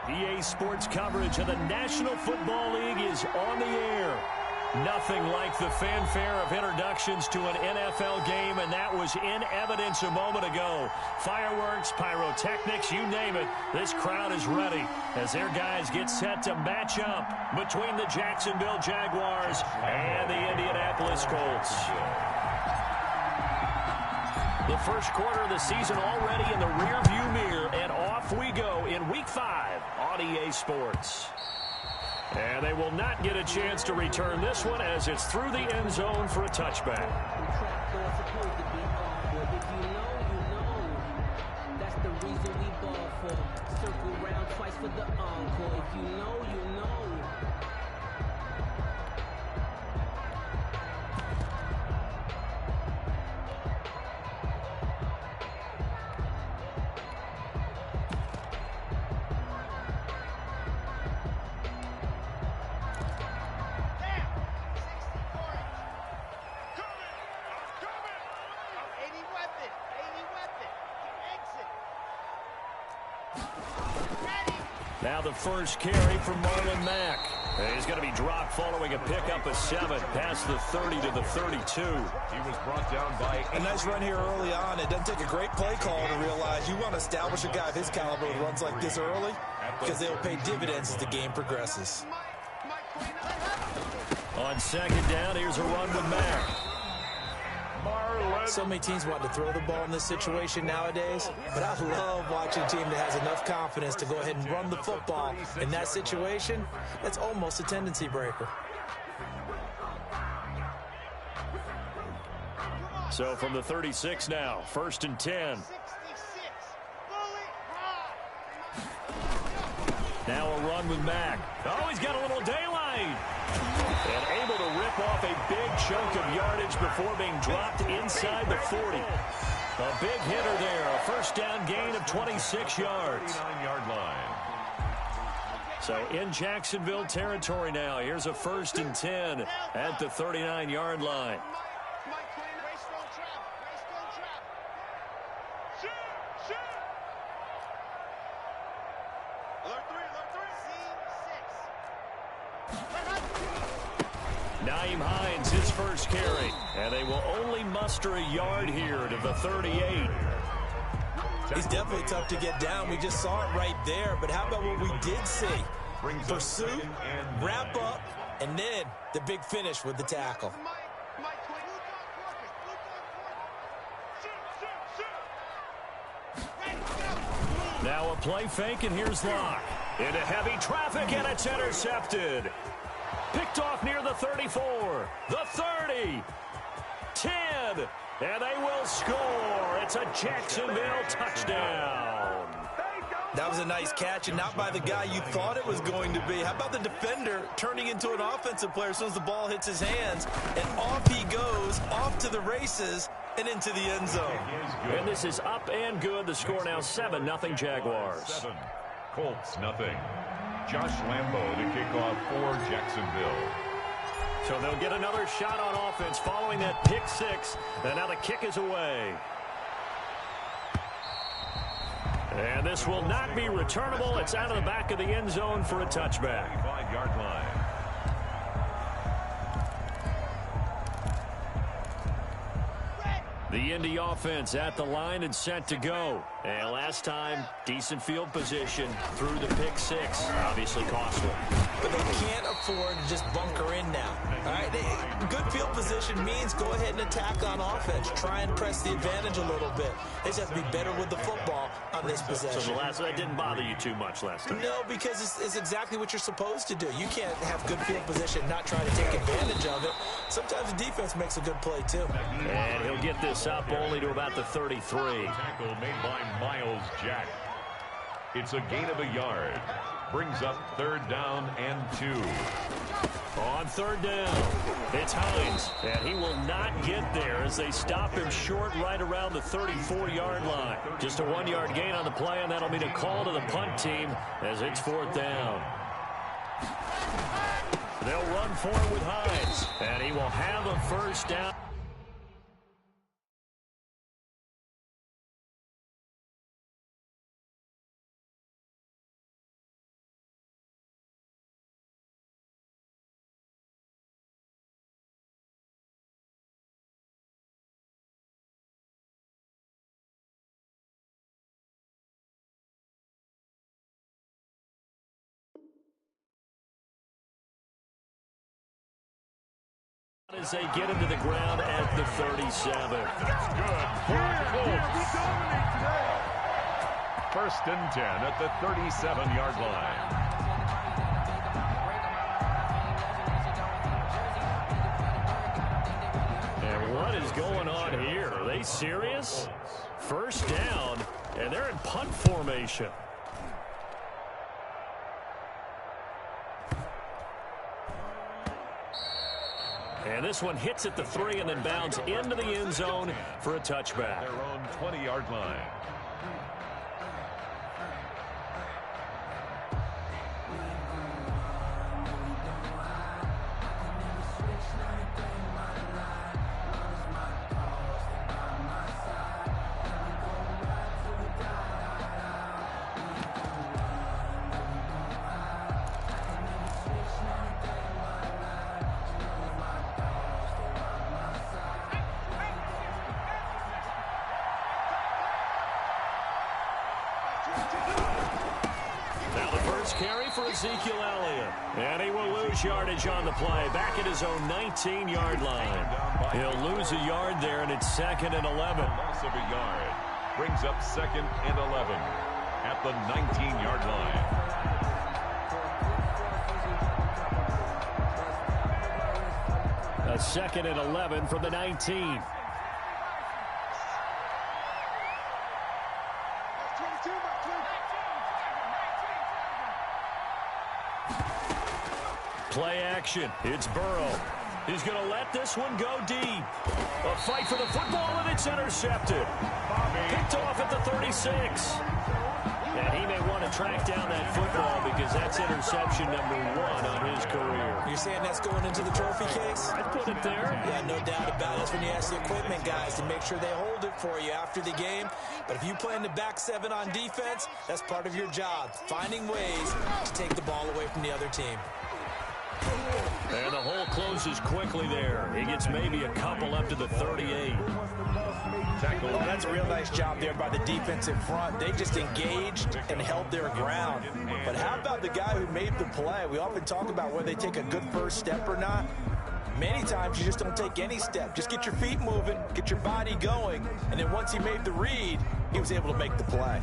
EA Sports coverage of the National Football League is on the air. Nothing like the fanfare of introductions to an NFL game, and that was in evidence a moment ago. Fireworks, pyrotechnics, you name it, this crowd is ready as their guys get set to match up between the Jacksonville Jaguars and the Indianapolis Colts. The first quarter of the season already in the rearview mirror, and off we go in Week 5 on EA Sports. And they will not get a chance to return this one as it's through the end zone for a touchback. That's the reason we ball for. Circle round twice for the encore. If you know, you know. Now the first carry from Marlon Mack. He's going to be dropped following a pickup of 7 past the 30 to the 32. He was brought down by a nice run here early on. It doesn't take a great play call to realize you want to establish a guy of his caliber with runs like this early because they'll pay dividends as the game progresses. On second down, here's a run with Mack. So many teams want to throw the ball in this situation nowadays, but I love watching a team that has enough confidence to go ahead and run the football. In that situation, that's almost a tendency breaker. So from the 36 now, 1st and 10. Now a run with Mack. Oh, he's got a little daylight. And able to rip off a big chunk of yardage before being dropped inside the 40. A big hitter there. A first down gain of 26 yards. 39-yard line. So in Jacksonville territory now. Here's a 1st and 10 at the 39-yard line. Nyheim Hines, his first carry. And they will only muster a yard here to the 38. He's definitely tough to get down. We just saw it right there. But how about what we did see? Pursuit, wrap up, and then the big finish with the tackle. Now a play fake, and here's Locke. Into heavy traffic, and it's intercepted. Picked off near the 34, the 30, 10, and they will score. It's a Jacksonville touchdown. That was a nice catch, and not by the guy you thought it was going to be. How about the defender turning into an offensive player as soon as the ball hits his hands, and off he goes, off to the races, and into the end zone. And this is up and good. The score now 7-0 Jaguars. 7, Colts nothing. Josh Lambo to kick off for Jacksonville. So they'll get another shot on offense following that pick 6. And now the kick is away. And this will not be returnable. It's out of the back of the end zone for a touchback. 5-yard line. The Indy offense at the line and set to go. And last time, decent field position through the pick 6. Obviously costly. But they can't afford to just bunker in now. All right, good field position means go ahead and attack on offense. Try and press the advantage a little bit. They just have to be better with the football on this possession. So that didn't bother you too much last time? No, because it's exactly what you're supposed to do. You can't have good field position and not try to take advantage of it. Sometimes the defense makes a good play, too. And he'll get this up only to about the 33. Tackle made by Miles Jack. It's a gain of a yard. Brings up 3rd down and 2. On 3rd down, it's Hines, and he will not get there as they stop him short right around the 34-yard line. Just a 1-yard gain on the play, and that'll mean a call to the punt team as it's 4th down. They'll run for it with Hines, and he will have a first down. As they get into the ground at the 37. That's good for Colts. First and 10 at the 37-yard line. And what is going on here? Are they serious? First down, and they're in punt formation. And this one hits at the 3 and then bounds into the end zone for a touchback. Their own 20-yard line. Carry for Ezekiel Elliott. And he will lose yardage on the play. Back at his own 19-yard line. He'll lose a yard there, and it's 2nd and 11. Loss of a yard brings up 2nd and 11 at the 19-yard line. A 2nd and 11 from the 19. Play action. It's Burrow. He's going to let this one go deep. A fight for the football, and it's intercepted. Picked off at the 36. And he may want to track down that football because that's interception number 1 on his career. You're saying that's going into the trophy case? I'd put it there. Yeah, no doubt about it. That's when you ask the equipment guys to make sure they hold it for you after the game. But if you play in the back 7 on defense, that's part of your job, finding ways to take the ball away from the other team. And the hole closes quickly there. He gets maybe a couple up to the 38. Tackle. Oh, that's a real nice job there by the defense in front. They just engaged and held their ground. But how about the guy who made the play? We often talk about whether they take a good first step or not. Many times you just don't take any step. Just get your feet moving, get your body going, and then once he made the read, he was able to make the play.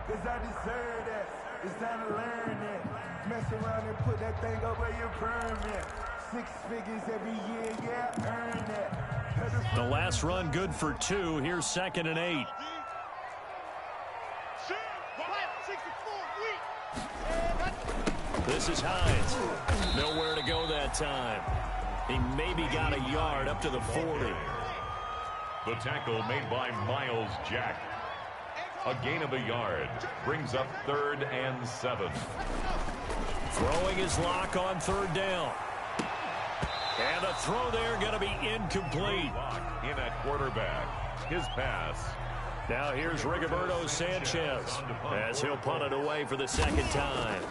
It's time to learn that. Mess around and put that thing over your permit. 6 figures every year, yeah, earn that. The last run good for 2. Here's 2nd and 8. This is Hines. Nowhere to go that time. He maybe got a yard up to the 40. The tackle made by Miles Jack. A gain of a yard brings up 3rd and 7. Throwing his lock on 3rd down. And a throw there going to be incomplete. In at quarterback. His pass. Now here's Rigoberto Sanchez as he'll punt it away for the 2nd time.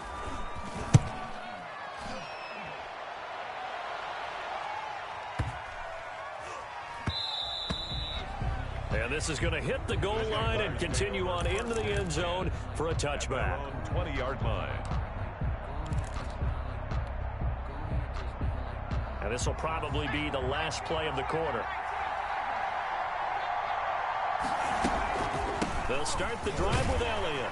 And this is going to hit the goal line and continue on into the end zone for a touchback. 20-yard line. And this will probably be the last play of the quarter. They'll start the drive with Elliott.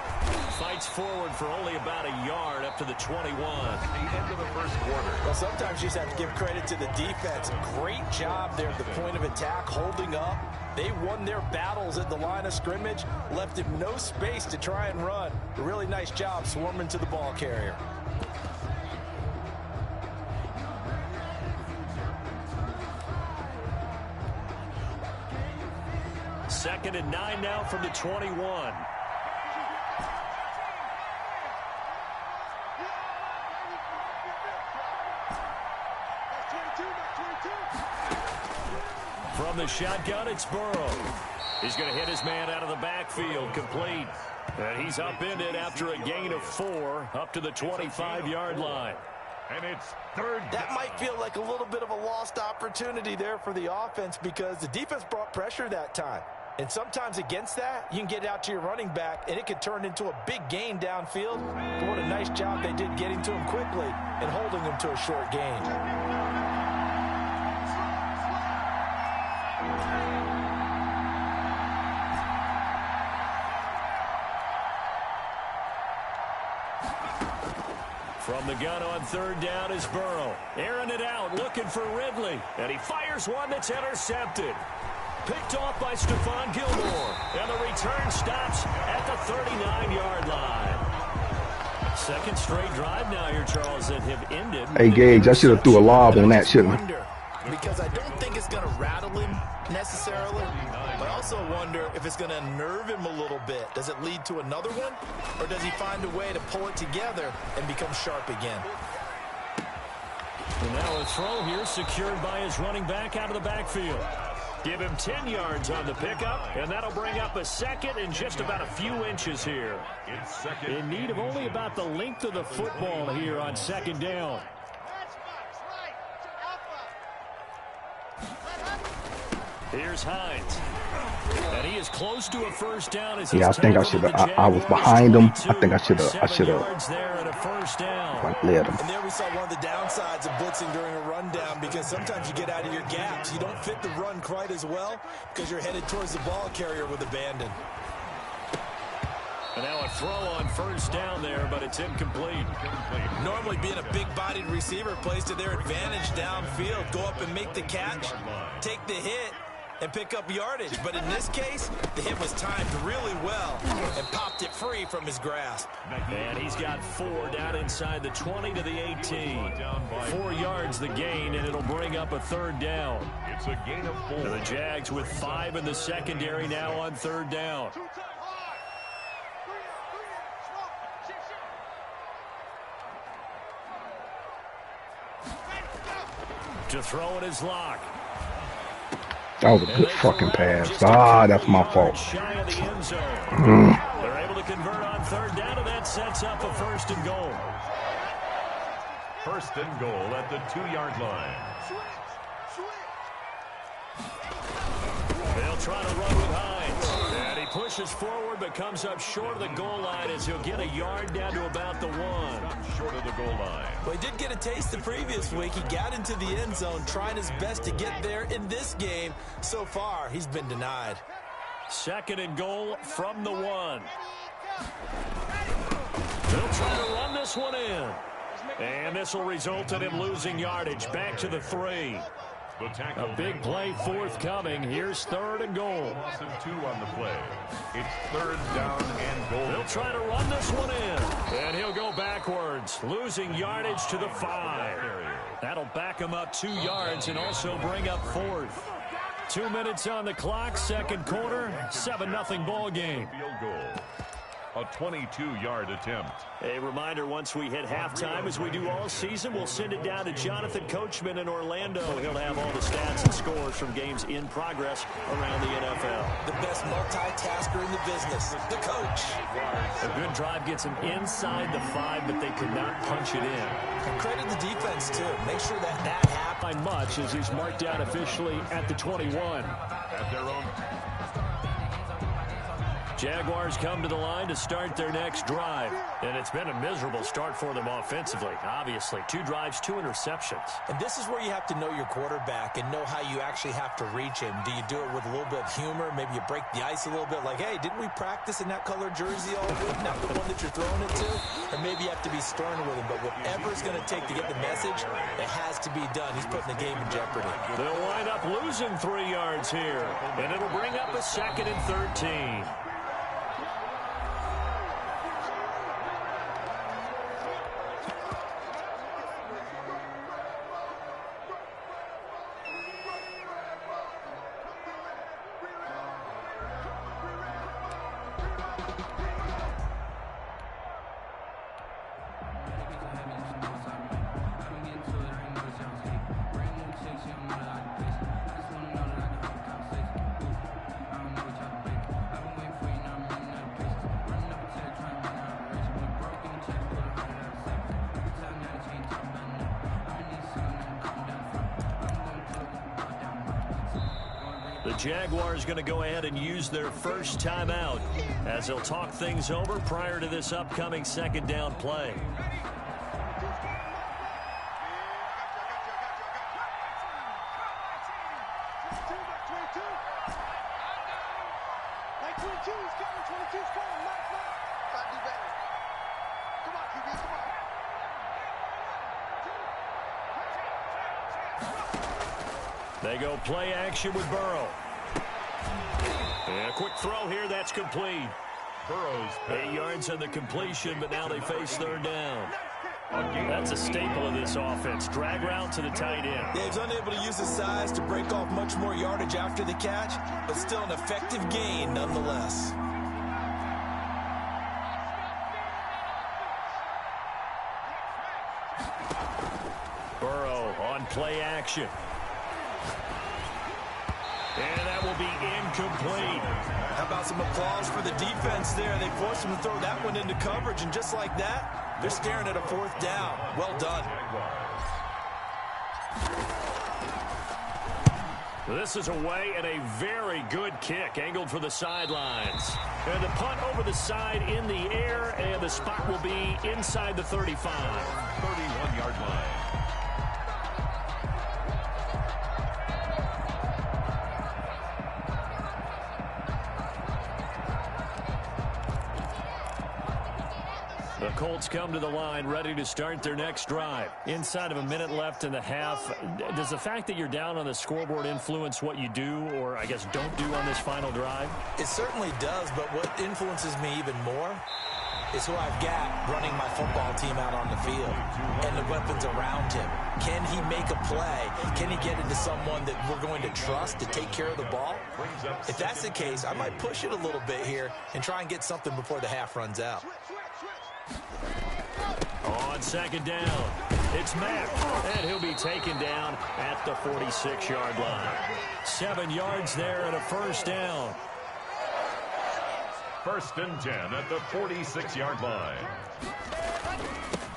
Fights forward for only about a yard up to the 21. The end of the first quarter. Well, sometimes you just have to give credit to the defense. Great job there at the point of attack, holding up. They won their battles at the line of scrimmage, left him no space to try and run. A really nice job swarming to the ball carrier. Second and 9 now from the 21. From the shotgun, it's Burrow. He's going to hit his man out of the backfield, complete. And he's upended after a gain of 4 up to the 25-yard line. And it's 3rd down. That might feel like a little bit of a lost opportunity there for the offense because the defense brought pressure that time. And sometimes against that, you can get it out to your running back, and it could turn into a big gain downfield. But what a nice job they did getting to him quickly and holding him to a short gain. From the gun on third down is Burrow. Airing it out, looking for Ridley. And he fires one that's intercepted. Picked off by Stephon Gilmore. And the return stops at the 39-yard line. Second straight drive now here, Charles, that have ended. Hey, Gage, I should have threw a lob on that, shouldn't I? Because I don't think it's going to rattle him necessarily, but I also wonder if it's going to unnerve him a little bit. Does it lead to another one, or does he find a way to pull it together and become sharp again? And now a throw here secured by his running back out of the backfield. Give him 10 yards on the pickup, and that'll bring up a second and just about a few inches here. In need of only about the length of the football here on second down. Here's Hines. And he is close to a first down. As yeah, I think I should have. I was behind him. I think I should have. Led him. And there we saw one of the downsides of blitzing during a rundown, because sometimes you get out of your gaps. You don't fit the run quite as well because you're headed towards the ball carrier with abandon. And now a throw on first down there, but it's incomplete. Normally being a big-bodied receiver plays to their advantage downfield. Go up and make the catch, take the hit, and pick up yardage. But in this case, the hit was timed really well and popped it free from his grasp. And he's got 4 down inside the 20 to the 18. 4 yards the gain, and it'll bring up a third down. It's a gain of 4. The Jags with 5 in the secondary now on third down. To throw it is Locke. That was a good fucking pass. Ah, that's my fault. They're able to convert on third down, and that sets up a first and goal. First and goal at the 2-yard line. They'll try to run with Hines. And he pushes forward but comes up short of the goal line as he'll get a yard down to about the 1. Short of the goal line. Well, he did get a taste the previous week. He got into the end zone, trying his best to get there. In this game, so far, he's been denied. Second and goal from the 1. They'll try to run this one in. And this will result in him losing yardage back to the 3. A big play forthcoming. Here's third and goal. Loss of 2 on the play. It's third down and goal. They'll try to run this one in. And he'll go backwards, losing yardage to the 5. That'll back him up 2 yards and also bring up fourth. 2 minutes on the clock, second quarter, 7-0 ball game. Field goal. A 22-yard attempt. A reminder, once we hit halftime, as we do all season, we'll send it down to Jonathan Coachman in Orlando. He'll have all the stats and scores from games in progress around the NFL. The best multitasker in the business, the coach. A good drive gets him inside the 5, but they could not punch it in. And credit the defense, too. Make sure that happened much as he's marked down officially at the 21. At their own. Jaguars come to the line to start their next drive. And it's been a miserable start for them offensively. Obviously, 2 drives, 2 interceptions. And this is where you have to know your quarterback and know how you actually have to reach him. Do you do it with a little bit of humor? Maybe you break the ice a little bit like, hey, didn't we practice in that color jersey all week? Not the one that you're throwing it to? Or maybe you have to be stern with him. But whatever it's going to take to get the message, it has to be done. He's putting the game in jeopardy. They'll wind up losing 3 yards here. And it'll bring up a second and 13. The Jaguars going to go ahead and use their first timeout as they'll talk things over prior to this upcoming second down play. They go play action with Burrow. And a quick throw here, that's complete. Burrow's 8 yards on the completion, but now they face third down. That's a staple of this offense. Drag route to the tight end. Yeah, he's unable to use his size to break off much more yardage after the catch, but still an effective gain nonetheless. Burrow on play action. And that will be incomplete. How about some applause for the defense there? They forced him to throw that one into coverage, and just like that, they're staring at a fourth down. Well done. This is away and a very good kick angled for the sidelines. And the punt over the side in the air, and the spot will be inside the 35. 31-yard line. The Colts come to the line ready to start their next drive. Inside of a minute left in the half, does the fact that you're down on the scoreboard influence what you do, or I guess don't do on this final drive? It certainly does, but what influences me even more is who I've got running my football team out on the field and the weapons around him. Can he make a play? Can he get into someone that we're going to trust to take care of the ball? If that's the case, I might push it a little bit here and try and get something before the half runs out. On second down, it's Mack, and he'll be taken down at the 46-yard line. 7 yards there and a first down. 1st and 10 at the 46-yard line.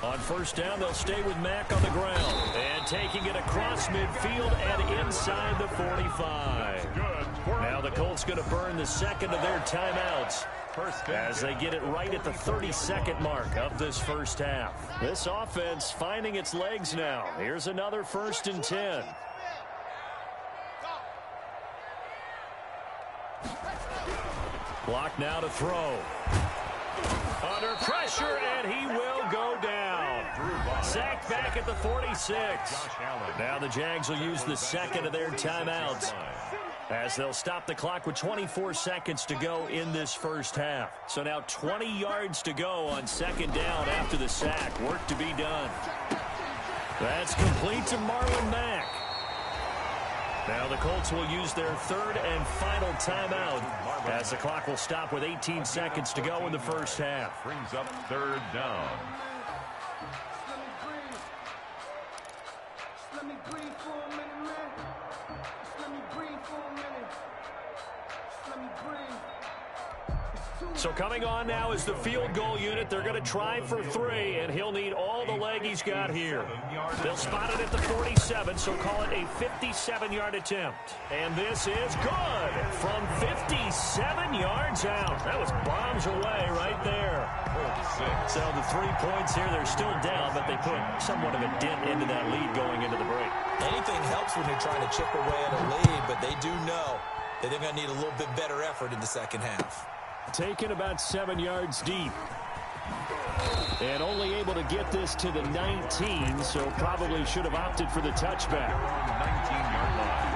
On first down, they'll stay with Mack on the ground. And taking it across midfield and inside the 45. Now the Colts going to burn the second of their timeouts as they get it right at the 32nd mark of this first half. This offense finding its legs now. Here's another 1st and 10. Block now to throw. Under pressure, and he will go down. Sacked back at the 46. Now the Jags will use the second of their timeouts as they'll stop the clock with 24 seconds to go in this first half. So now 20 yards to go on second down after the sack. Work to be done. That's complete to Marlon Mack. Now the Colts will use their third and final timeout as the clock will stop with 18 seconds to go in the first half. Brings up third down. Let me breathe for a minute, man. Let me breathe for a minute. Let me breathe. So coming on now is the field goal unit. They're going to try for 3, and he'll need all the leg he's got here. They'll spot it at the 47, so call it a 57-yard attempt. And this is good from 57 yards out. That was bombs away right there. So the 3 points here, they're still down, but they put somewhat of a dent into that lead going into the break. Anything helps when you're trying to chip away at a lead, but they do know that they're going to need a little bit better effort in the second half. Taken about 7 yards deep. And only able to get this to the 19, so probably should have opted for the touchback. 19-yard line.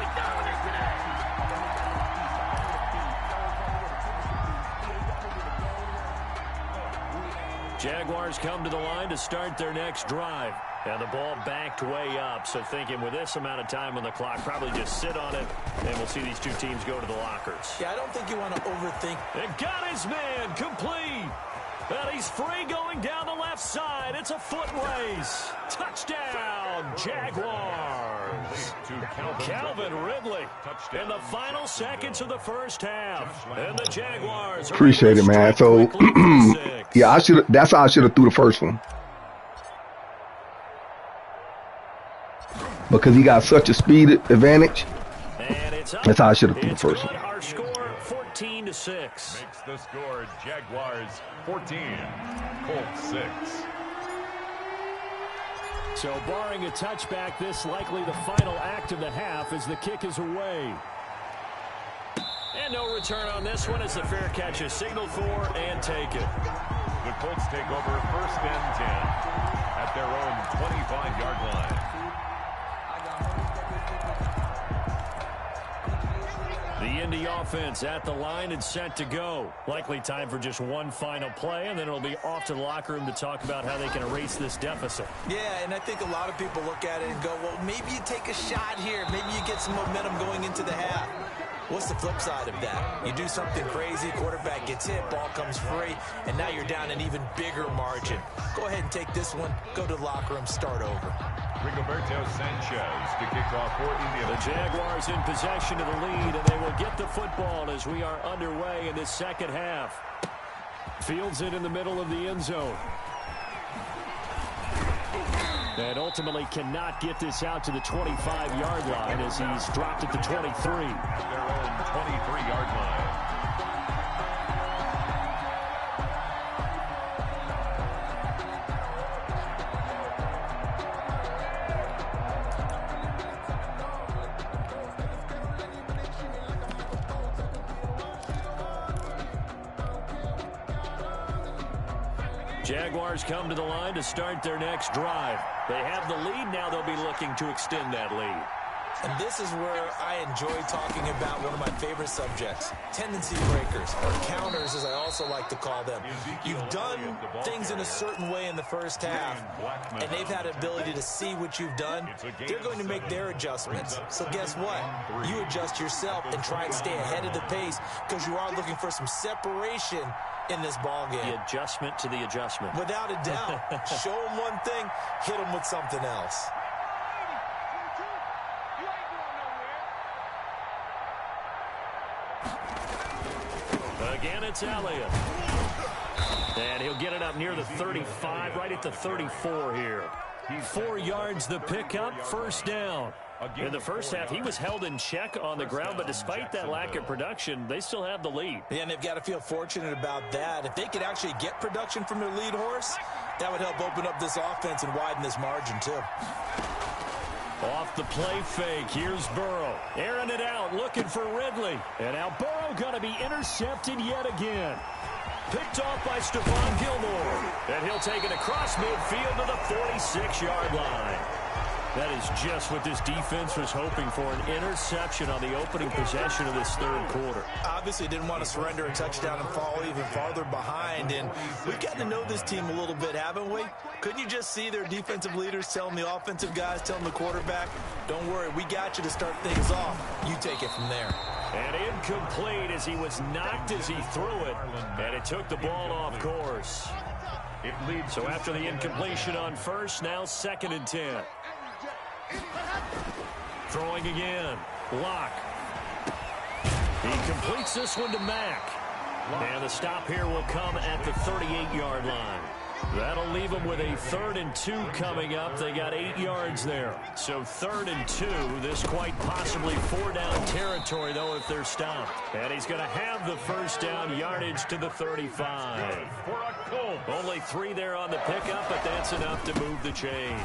Jaguars come to the line to start their next drive. And the ball backed way up, so thinking with this amount of time on the clock, probably just sit on it, and we'll see these two teams go to the lockers. Yeah, I don't think you want to overthink. And got his man, complete. And he's free going down the left side. It's a foot race. Touchdown, Jaguars. Calvin Ridley in the final seconds of the first half. And the Jaguars appreciate it, man. So, yeah, that's how I should have threw the first one. Because he got such a speed advantage. That's how I should have threw the first one. Our score 14-6. Makes the score Jaguars 14, Colts 6. So barring a touchback, this likely the final act of the half as the kick is away. And no return on this one as the fair catch is signaled for and taken. The Colts take over 1st and 10 at their own 25-yard line. The Indy offense at the line and set to go. Likely time for just one final play, and then it'll be off to the locker room to talk about how they can erase this deficit. Yeah, and I think a lot of people look at it and go, well, maybe you take a shot here. Maybe you get some momentum going into the half. What's the flip side of that? You do something crazy, quarterback gets hit, ball comes free, and now you're down an even bigger margin. Go ahead and take this one, go to the locker room, start over. Rigoberto Sanchez to kick off for India. The Jaguars in possession of the lead, and they will get the football as we are underway in this second half. Fields it in the middle of the end zone. And ultimately cannot get this out to the 25-yard line as he's dropped at the 23. Their own 23-yard line. Jaguars come to the line to start their next drive. They have the lead. Now they'll be looking to extend that lead. And this is where I enjoy talking about one of my favorite subjects, tendency breakers, or counters as I also like to call them. You've done things in a certain way in the first half, and they've had an ability to see what you've done. They're going to make their adjustments. So guess what? You adjust yourself and try and stay ahead of the pace because you are looking for some separation in this ball game. The adjustment to the adjustment. Without a doubt. Show them one thing, hit them with something else. Again, it's Elliott. And he'll get it up near the 35, right at the 34 here. 4 yards the pickup, first down. In the first half, he was held in check on the ground, but despite that lack of production, they still have the lead. Yeah, and they've got to feel fortunate about that. If they could actually get production from their lead horse, that would help open up this offense and widen this margin, too. Off the play fake, here's Burrow. Airing it out, looking for Ridley. And now Burrow going to be intercepted yet again. Picked off by Stephon Gilmore. And he'll take it across midfield to the 46-yard line. That is just what this defense was hoping for, an interception on the opening possession of this third quarter. Obviously didn't want to surrender a touchdown and fall even farther behind, and we've gotten to know this team a little bit, haven't we? Couldn't you just see their defensive leaders telling the offensive guys, telling the quarterback, don't worry, we got you to start things off. You take it from there. And incomplete as he was knocked as he threw it, and it took the ball off course. So after the incompletion on first, now 2nd and 10. Throwing again. Locke. He completes this one to Mack. And the stop here will come at the 38-yard line. That'll leave them with a 3rd and 2 coming up. They got 8 yards there. So 3rd and 2. This quite possibly 4-down territory, though, if they're stopped. And he's going to have the first down yardage to the 35. Only 3 there on the pickup, but that's enough to move the chains.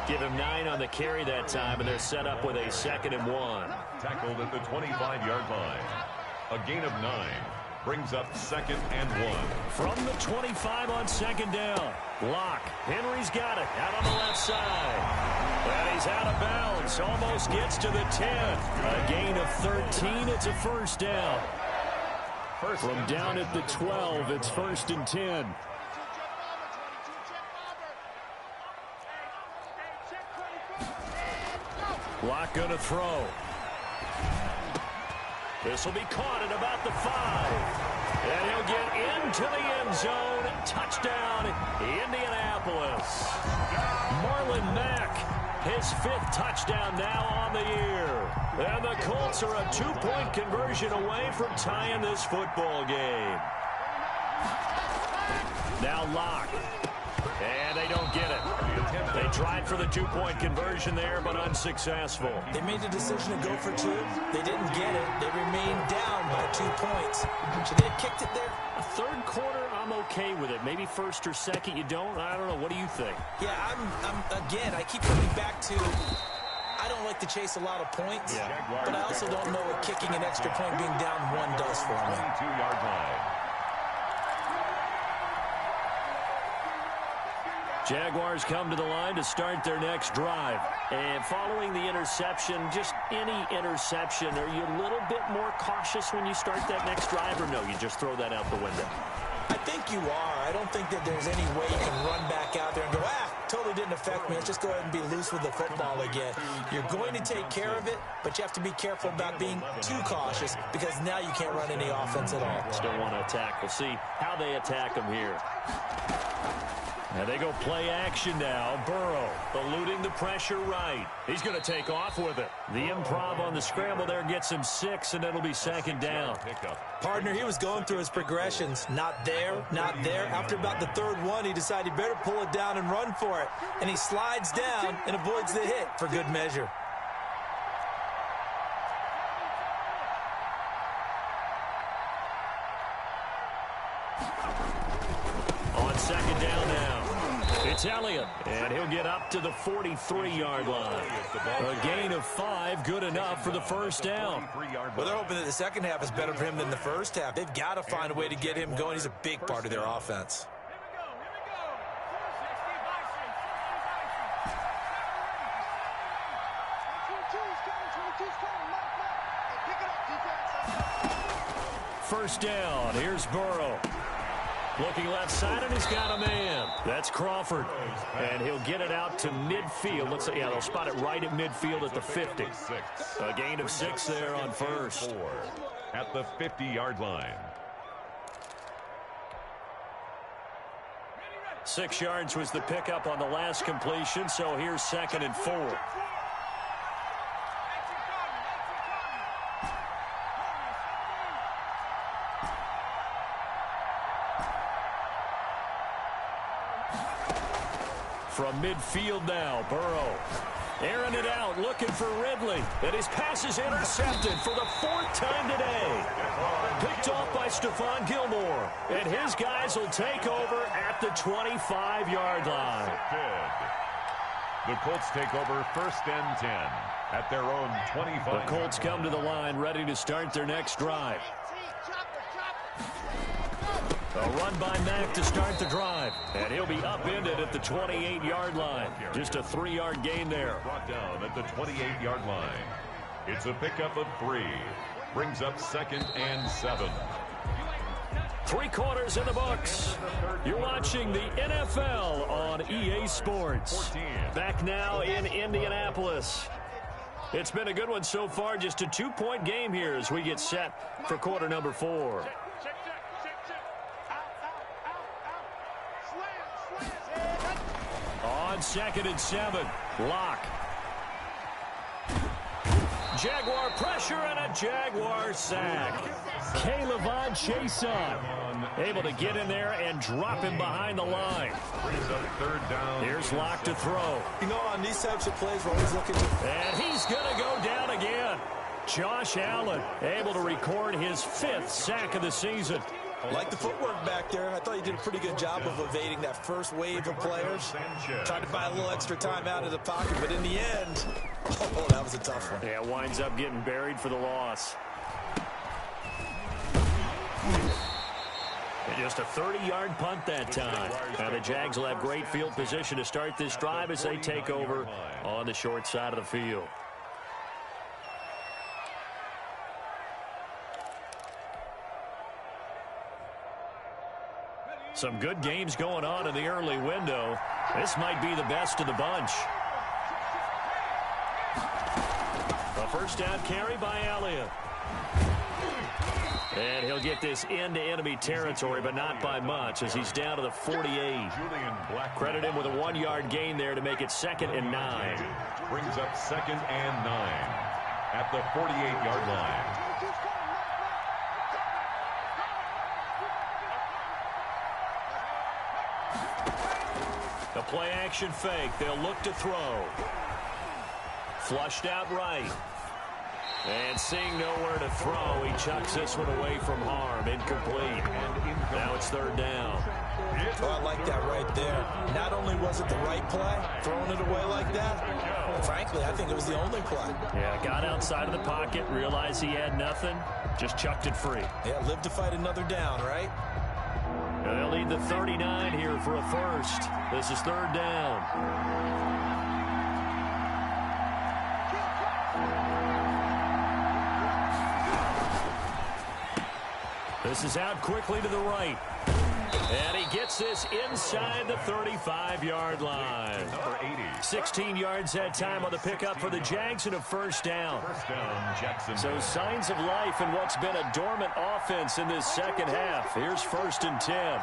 Give him 9 on the carry that time, and they're set up with a 2nd and 1. Tackled at the 25-yard line. A gain of 9 brings up 2nd and 1. From the 25 on 2nd down. Locke. Henry's got it out on the left side. And he's out of bounds. Almost gets to the 10. A gain of 13. It's a first down. From down at the 12, it's 1st and 10. Locke going to throw. This will be caught at about the 5. And he'll get into the end zone. Touchdown, Indianapolis. Marlon Mack, his 5th touchdown now on the year. And the Colts are a 2-point conversion away from tying this football game. Now Locke. And they don't get it. They tried for the 2-point conversion there, but unsuccessful. They made the decision to go for 2. They didn't get it. They remained down by 2 points. Should they have kicked it there? Third quarter, I'm okay with it. Maybe 1st or 2nd, you don't? I don't know. What do you think? Yeah, again, I keep coming back to I don't like to chase a lot of points, but I also don't know what kicking an extra point being down 1 does for me. 22-yard line. Jaguars come to the line to start their next drive. And following the interception, just any interception, are you a little bit more cautious when you start that next drive, or no, you just throw that out the window? I think you are. I don't think that there's any way you can run back out there and go, totally didn't affect me. Let's just go ahead and be loose with the football again. You're going to take care of it, but you have to be careful about being too cautious because now you can't run any offense at all. Still want to attack. We'll see how they attack them here. And they go play action now. Burrow eluding the pressure right. He's going to take off with it. The improv on the scramble there gets him 6, and it'll be second down. Partner, he was going through his progressions. Not there, not there. After about the third one, he decided he better pull it down and run for it. And he slides down and avoids the hit for good measure. On second down now. It's Elliott, and he'll get up to the 43-yard line. A gain of 5, good enough for the first down. Well, they're hoping that the second half is better for him than the first half. They've got to find a way to get him going. He's a big part of their offense. First down, here's Burrow. Looking left side, and he's got a man. That's Crawford. And he'll get it out to midfield. Looks like, yeah, they'll spot it right at midfield at the 50. A gain of 6 there on first. At the 50-yard line. 6 yards was the pickup on the last completion, so here's 2nd and 4. From midfield now, Burrow airing it out, looking for Ridley. And his pass is intercepted for the 4th time today. Picked off by Stephon Gilmore. And his guys will take over at the 25-yard line. The Colts take over 1st and 10 at their own 25. The Colts come to the line ready to start their next drive. A run by Mack to start the drive. And he'll be upended at the 28-yard line. Just a 3-yard gain there. Brought down at the 28-yard line. It's a pickup of 3. Brings up 2nd and 7. 3 quarters in the books. You're watching the NFL on EA Sports. Back now in Indianapolis. It's been a good one so far. Just a 2-point game here as we get set for quarter number 4. On 2nd and 7, Locke. Jaguar pressure and a Jaguar sack. K'Lavon Chaisson able to get in there and drop him behind the line. Brings up 3rd down. Here's Locke to throw. You know, on these types of plays, we're always looking to... And he's going to go down again. Josh Allen able to record his 5th sack of the season. I like the footwork back there. I thought he did a pretty good job of evading that first wave of players. Tried to buy a little extra time out of the pocket, but in the end, oh, that was a tough one. Yeah, winds up getting buried for the loss. And just a 30-yard punt that time. Now the Jags will have great field position to start this drive as they take over on the short side of the field. Some good games going on in the early window. This might be the best of the bunch. A first down carry by Elliott. And he'll get this into enemy territory, but not by much as he's down to the 48. Credit him with a 1-yard gain there to make it 2nd and 9. Brings up 2nd and 9 at the 48-yard line. The play action fake. They'll look to throw. Flushed out right. And seeing nowhere to throw, he chucks this one away from harm. Incomplete. Now it's 3rd down. Oh, I like that right there. Not only was it the right play, throwing it away like that, but frankly, I think it was the only play. Yeah, got outside of the pocket, realized he had nothing, just chucked it free. Yeah, live to fight another down, right? They'll need the 39 here for a first. This is third down. This is out quickly to the right. And he gets this inside the 35-yard line. 16 yards that time on the pickup for the Jags and a first down. So signs of life in what's been a dormant offense in this second half. Here's 1st and 10.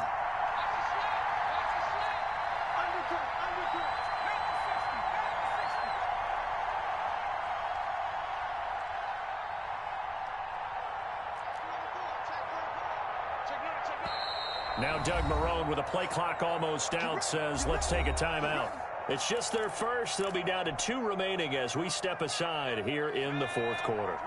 Now Doug Marrone, with a play clock almost out, says, let's take a timeout. It's just their first. They'll be down to 2 remaining as we step aside here in the 4th quarter.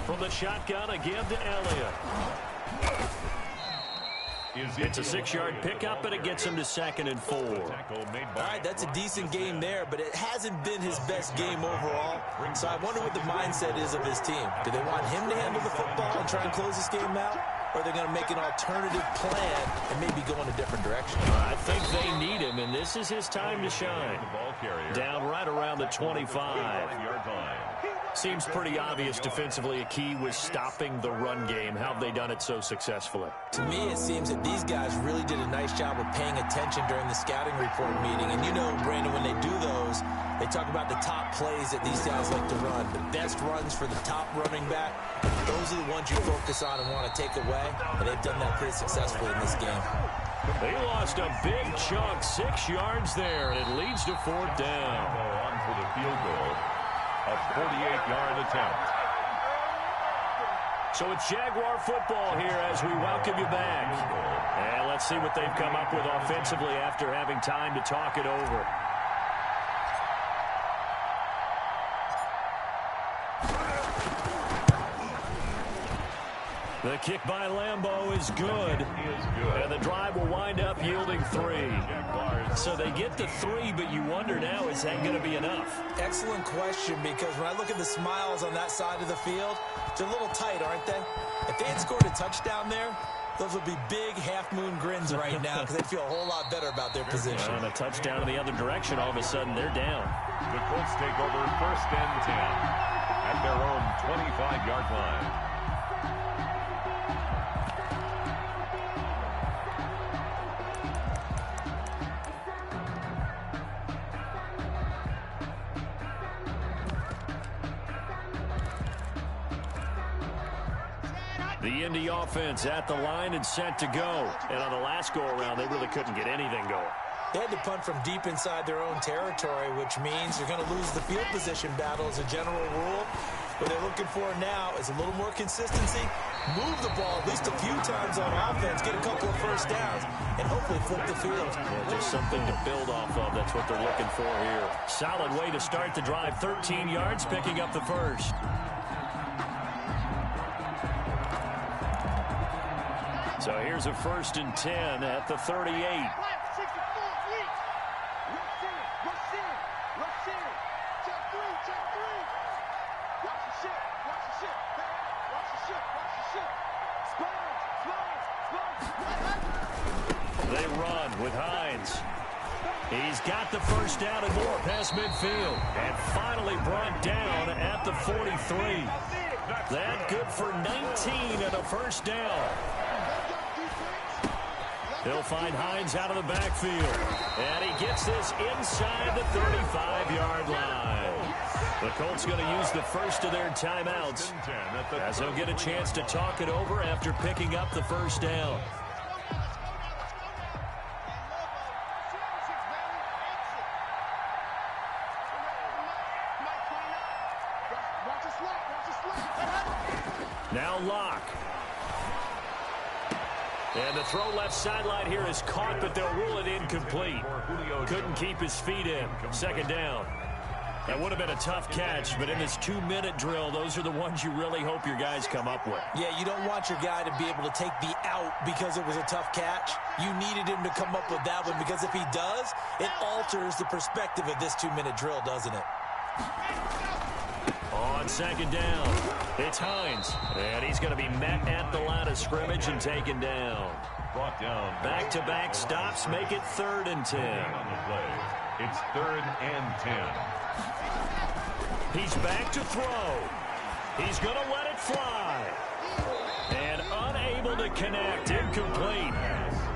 From the shotgun again to Elliott. It's a 6-yard pickup, and it gets him to 2nd and 4. All right, that's a decent game there, but it hasn't been his best game overall. So I wonder what the mindset is of his team. Do they want him to handle the football and try and close this game out? Or are they going to make an alternative plan and maybe go in a different direction? I think they need him, and this is his time to shine. Down right around the 25. Seems pretty obvious defensively a key was stopping the run game. How have they done it so successfully? To me, it seems that these guys really did a nice job of paying attention during the scouting report meeting. And you know, Brandon, when they do those, they talk about the top plays that these guys like to run. The best runs for the top running back, those are the ones you focus on and want to take away. And they've done that pretty successfully in this game. They lost a big chunk, 6 yards there, and it leads to 4th down. On for the field goal. A 48-yard attempt. So it's Jaguar football here as we welcome you back. And let's see what they've come up with offensively after having time to talk it over. The kick by Lambeau is good. And the drive will wind up yielding 3. So they get the 3, but you wonder now, is that going to be enough? Excellent question, because when I look at the smiles on that side of the field, they're a little tight, aren't they? If they had scored a touchdown there, those would be big half-moon grins right now because they'd feel a whole lot better about their position. And a touchdown in the other direction, all of a sudden they're down. The Colts take over 1st and 10 at their own 25-yard line. The Indy offense at the line and set to go. And on the last go-around, they really couldn't get anything going. They had to punt from deep inside their own territory, which means they're going to lose the field position battle as a general rule. What they're looking for now is a little more consistency, move the ball at least a few times on offense, get a couple of first downs, and hopefully flip the field. Yeah, just something to build off of. That's what they're looking for here. Solid way to start the drive. 13 yards, picking up the first. So here's a 1st and 10 at the 38. They run with Hines. He's got the first down and more past midfield. And finally brought down at the 43. That good for 19 and a first down. He'll find Hines out of the backfield. And he gets this inside the 35-yard line. The Colts going to use the first of their timeouts as they'll get a chance to talk it over after picking up the first down. Now Locke. And the throw left sideline here is caught, but they'll rule it incomplete. Couldn't keep his feet in. 2nd down. That would have been a tough catch, but in this 2-minute drill, those are the ones you really hope your guys come up with. Yeah, you don't want your guy to be able to take the out because it was a tough catch. You needed him to come up with that one because if he does, it alters the perspective of this 2-minute drill, doesn't it? On second down, it's Hines, and he's going to be met at the line of scrimmage and taken down. Brought down. Back-to-back stops make it 3rd and 10. On the play. It's 3rd and 10. He's back to throw. He's going to let it fly. And unable to connect, incomplete.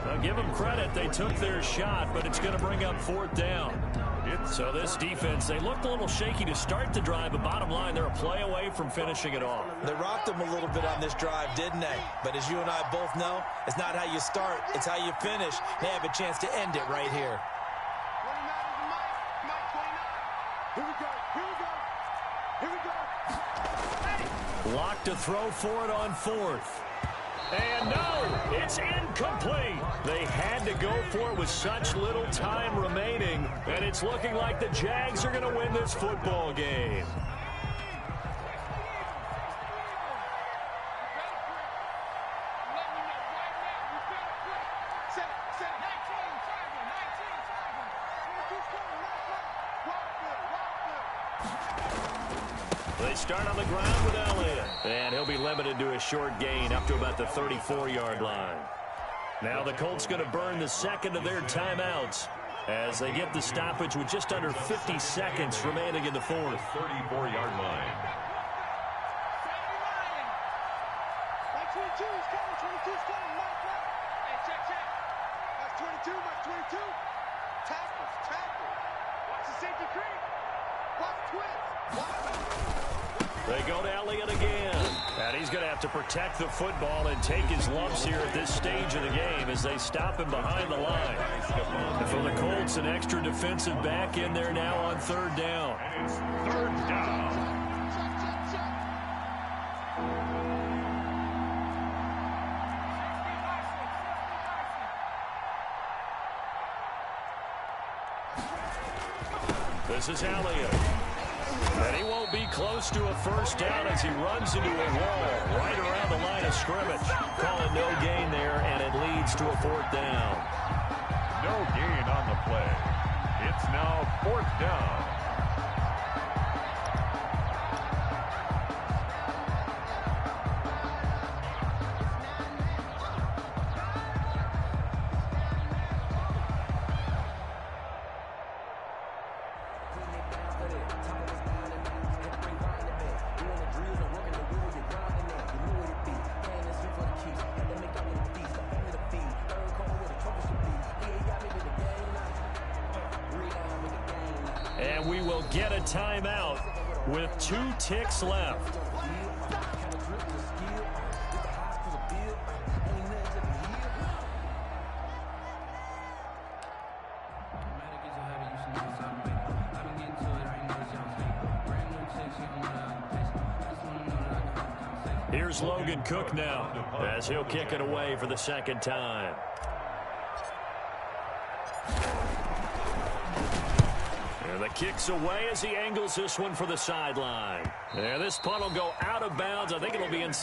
I'll give them credit. They took their shot, but it's going to bring up 4th down. So this defense, they looked a little shaky to start the drive, but bottom line, they're a play away from finishing it off. They rocked them a little bit on this drive, didn't they? But as you and I both know, it's not how you start, it's how you finish. They have a chance to end it right here. Locked to throw for it on 4th. And no, it's incomplete. They had to go for it with such little time remaining, and it's looking like the Jags are going to win this football game. They start on the ground with Elliott, and he'll be limited to a short gain up to about the 34-yard line. Now the Colts going to burn the second of their timeouts as they get the stoppage with just under 50 seconds remaining in the 4th. 34-yard line. They go to Elliott again, and he's going to have to protect the football and take his lumps here at this stage of the game as they stop him behind the line. And for the Colts, an extra defensive back in there now on 3rd down. And it's 3rd down. This is Elliott. And he won't be close to a 1st down as he runs into a wall right around the line of scrimmage. Calling no gain there, and it leads to a 4th down. No gain on the play. It's now 4th down. And we will get a timeout with 2 ticks left. Here's Logan Cook now as he'll kick it away for the 2nd time. And the kick's away as he angles this one for the sideline. This punt will go out of bounds. I think it'll be inside.